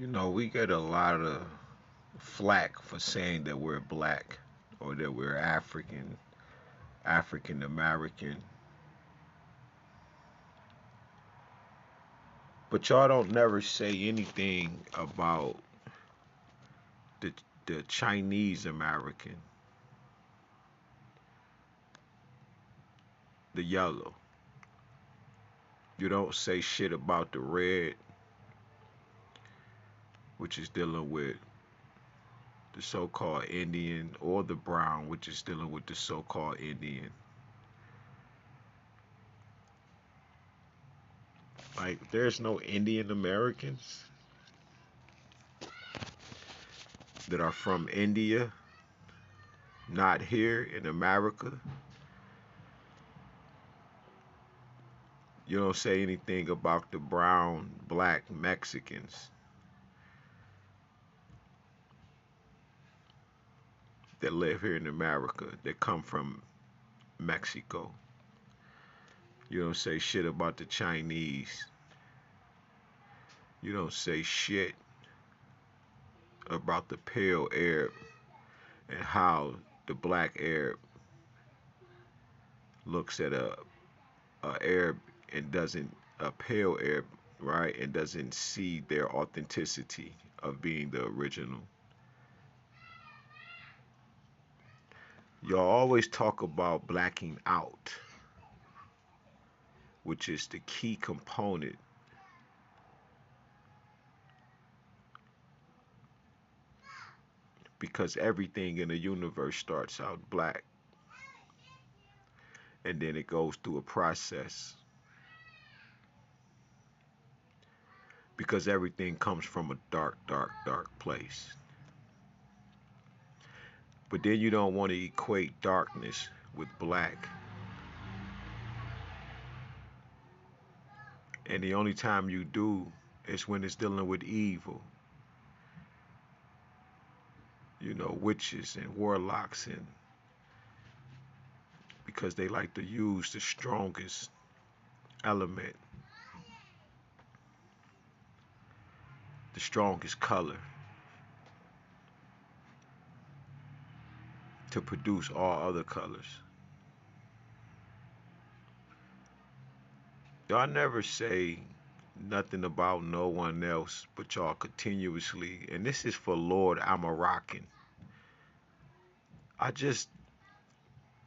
We get a lot of flack for saying that we're black or that we're African American. But y'all don't never say anything about the the Chinese American, the yellow. You don't say shit about the red, which is dealing with the so-called Indian, or the brown, which is dealing with the so-called Indian. Like, there's no Indian Americans that are from India, not here in America. You don't say anything about the brown, black Mexicans that live here in America that come from Mexico. You don't say shit about the Chinese. You don't say shit about the pale Arab and how the black Arab looks at a Arab and doesn't, a pale Arab, right, and doesn't see their authenticity of being the original. Y'all always talk about blacking out, which is the key component, because everything in the universe starts out black and then it goes through a process, because everything comes from a dark, dark, dark place. But then you don't want to equate darkness with black. And the only time you do is when it's dealing with evil. Witches and warlocks, and because they like to use the strongest element, the strongest color to produce all other colors. Y'all never say nothing about no one else, but y'all continuously, and this is for Lord Amarakan. I just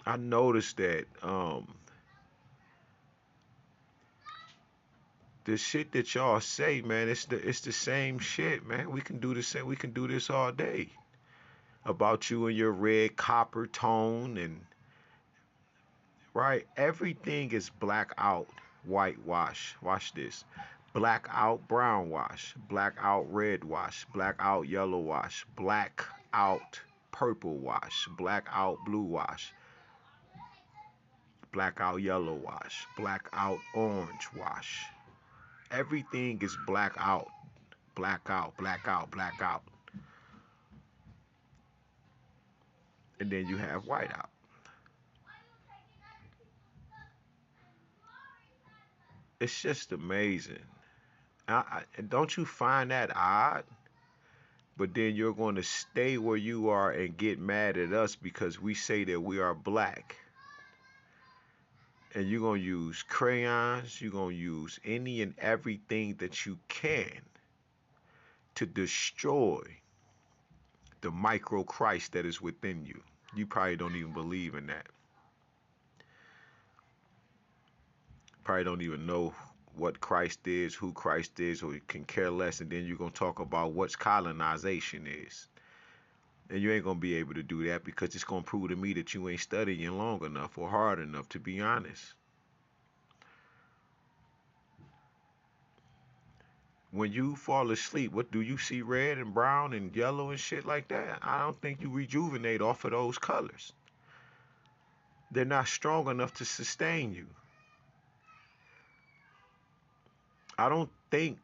I noticed that the shit that y'all say, man, it's the same shit, man. We can do this all day about you and your red copper tone, and right, everything is black out, whitewash. Watch this. Black out, brown wash, black out, red wash, black out, yellow wash, black out, purple wash, black out, blue wash, black out, yellow wash, black out, orange wash. Everything is black out, black out, black out, black out. And then you have white out. It's just amazing. Don't you find that odd? But then you're going to stay where you are and get mad at us because we say that we are black. And you're going to use crayons, you're going to use any and everything that you can to destroy the micro Christ that is within you. You probably don't even believe in that. Probably don't even know what Christ is, who Christ is, or you can care less. And then you're going to talk about what colonization is. And you ain't going to be able to do that because it's going to prove to me that you ain't studying long enough or hard enough, to be honest. When you fall asleep, what do you see? Red and brown and yellow and shit like that? I don't think you rejuvenate off of those colors. They're not strong enough to sustain you. I don't think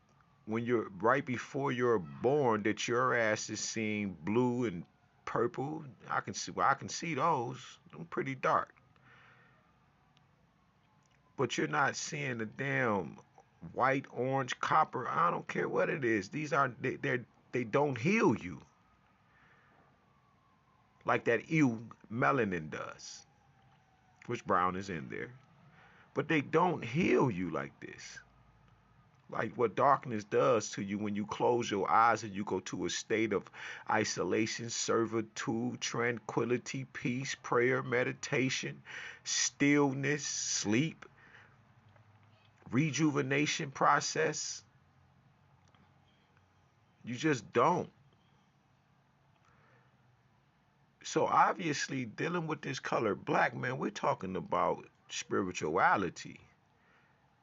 when you're right before you're born that your ass is seeing blue and purple. I can see those. I'm pretty dark. But you're not seeing the damn white, orange, copper. I don't care what it is. These are they don't heal you like that melanin does, which brown is in there. But they don't heal you like this. Like what darkness does to you when you close your eyes and you go to a state of isolation, servitude, tranquility, peace, prayer, meditation, stillness, sleep, rejuvenation process. You just don't. So obviously, dealing with this color black, man, we're talking about spirituality.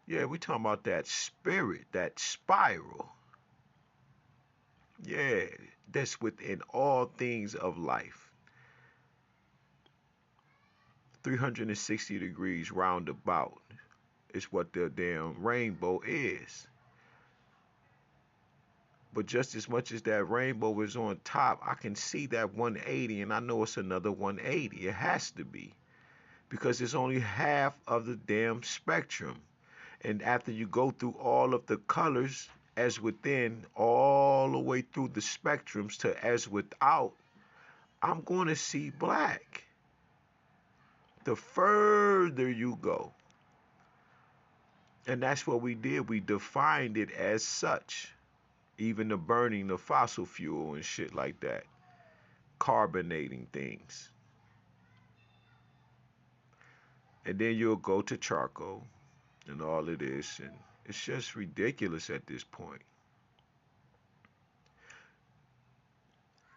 Yeah, we're talking about that spirit, that spiral. Yeah, that's within all things of life. 360 degrees roundabout is what the damn rainbow is. But just as much as that rainbow is on top, I can see that 180 and I know it's another 180. It has to be. Because it's only half of the damn spectrum. And after you go through all of the colors as within, all the way through the spectrums to as without, I'm going to see black. The further you go. And that's what we did. We defined it as such. Even the burning of fossil fuel and shit like that. Carbonating things. And then you'll go to charcoal and all of this. And it's just ridiculous at this point.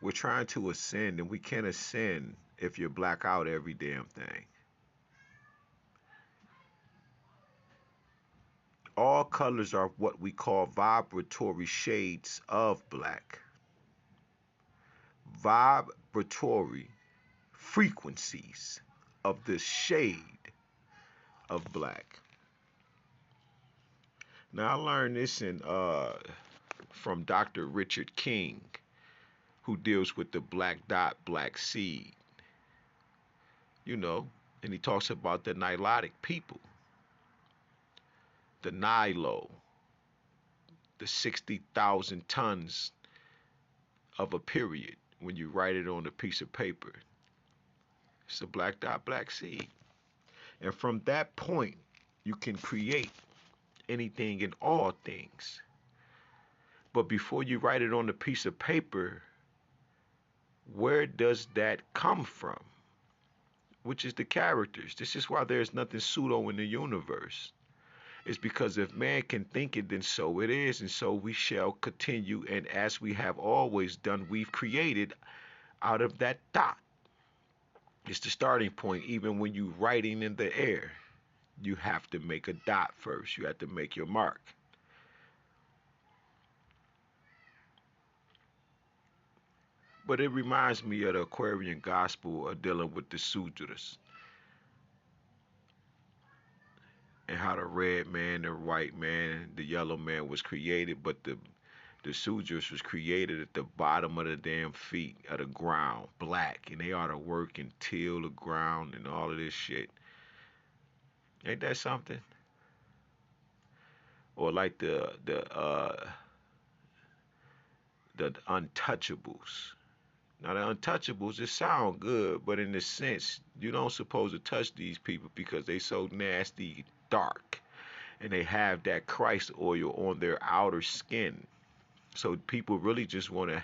We're trying to ascend, and we can't ascend if you black out every damn thing. All colors are what we call vibratory shades of black. Vibratory frequencies of the shade of black. Now I learned this from Dr. Richard King, who deals with the black dot, black seed. You know, and he talks about the Nilotic people, the Nilo, the 60,000 tons of a period when you write it on a piece of paper. It's a black dot, black seed. And from that point, you can create anything and all things. But before you write it on a piece of paper, where does that come from? Which is the characters. This is why there's nothing pseudo in the universe. It's because if man can think it, then so it is, and so we shall continue. And as we have always done, we've created out of that dot. It's the starting point. Even when you're writing in the air, you have to make a dot first. You have to make your mark. But it reminds me of the Aquarian gospel of dealing with the Sudras and how the red man, the white man, the yellow man was created, but the Sudras was created at the bottom of the damn feet of the ground, black, and they ought to work and till the ground and all of this shit. Ain't that something? Or like the untouchables. Now the untouchables, it sound good, but in a sense, you don't supposed to touch these people because they so nasty, dark, and they have that Christ oil on their outer skin. So people really just want to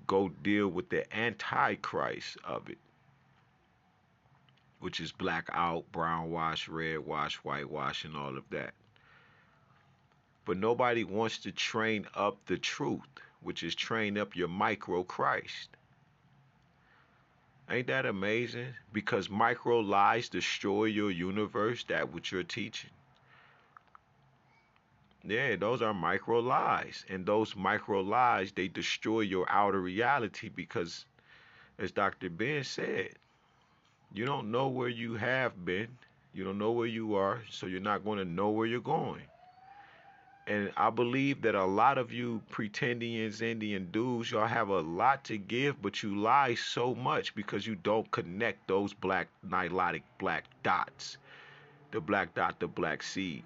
go deal with the antichrist of it, which is black out, brown wash, red wash, white wash, and all of that. But nobody wants to train up the truth, which is train up your micro Christ. Ain't that amazing? Because micro lies destroy your universe, that what you're teaching. Yeah, those are micro lies. And those micro lies, they destroy your outer reality because, as Dr. Ben said, you don't know where you have been. You don't know where you are, so you're not going to know where you're going. And I believe that a lot of you pretendians, Indian dudes, y'all have a lot to give, but you lie so much because you don't connect those black nilotic black dots. The black dot, the black seed.